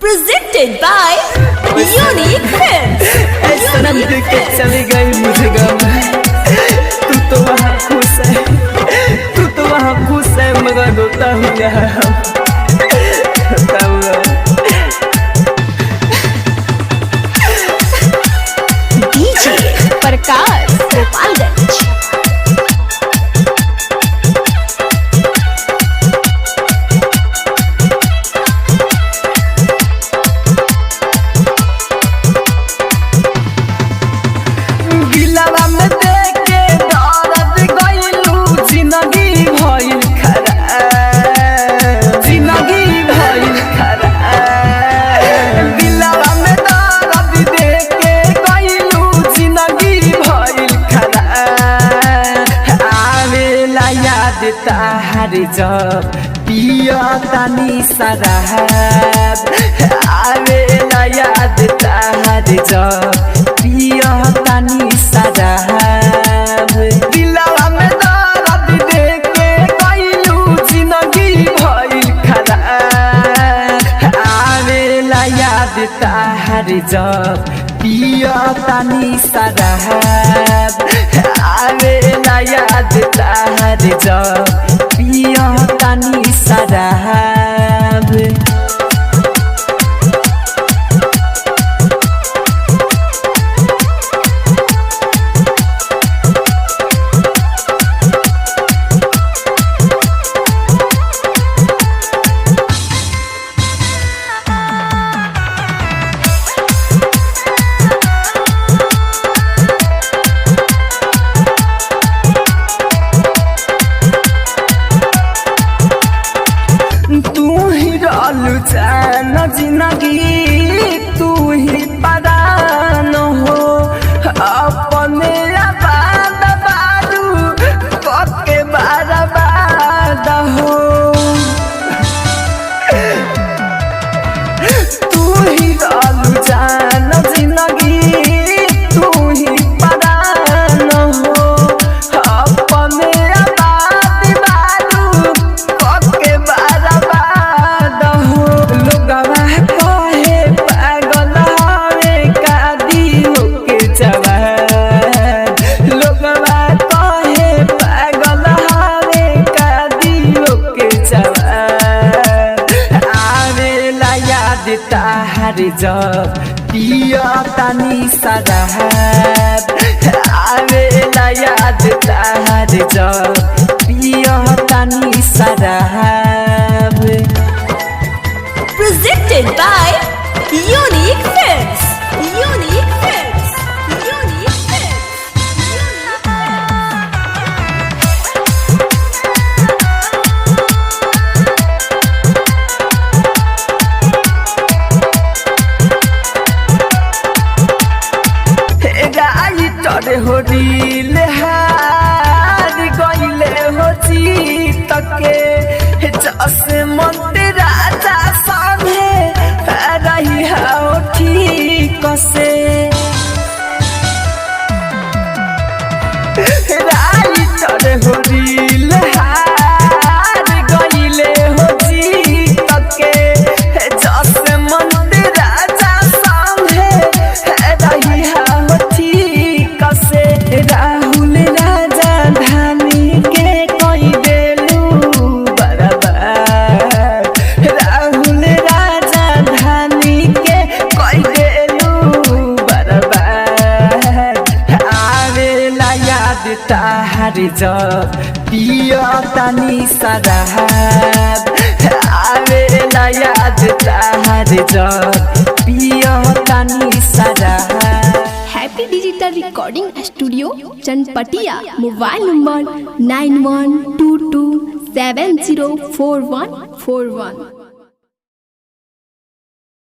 presented by Unique Films. सनम देख के चली गई मुझे गम। तू तो वहाँ खुश है, तू तो वहाँ खुश है, मगर रोता हूँ यहाँ रोता हूँ। DJ प्रकाश गोपालगंज। गिलावा में देख के दर्द गइलू, जिंदगी भइल खराब, जिंदगी भइल खराब। गिलावा में दर्द देख के गइलू, जिंदगी भइल खराब। आवेला याद ताहर जब पिया तानी शराब, आवेला याद ताहर जब पिया तानी शराब। दिलवा में दर्द देख के गइलू, जिंदगी भइल खराब। आवेला याद ताहर जब पिया तानी शराब, आवेला याद ताहर जब पिया तानी शराब। तू ही रहलू जान जिंदगी, तू ही परान हो, अपने आबाद बारू पक्के बर्बाद हो। तू ही रहलू जान जिंदगी, तू ही परान हो, अपने आबाद बारू पक्के बर्बाद हो। लोगवा कहे पागल हवे कादी होके जवान, लोगवा कहे पागल हवे कादी होके जवान। आवेला याद ताहर जब पिया तानी शराब, आवेला याद ताहर जब पिया तानी शराब। Presented by Unique Films. Unique Films. Unique Films. Writer हो रील हार गइले हो जीत के, जस मंत्री राजा सामने रही हो ठीक से। राइटर हो रील हार गइले हो जीत के, जस मंत्री राजा सामने रही हो ठीक से। राहुल राजा धानी के कोई देलू बराबर, राहुल राजा धानी के कोई देलू बराबर। आवेला याद ताहर जब पिया तानी शराब, आवेला याद ताहर जब पिया तानी शराब। Happy digital recording studio Chanpatia. Mobile number 9122704141।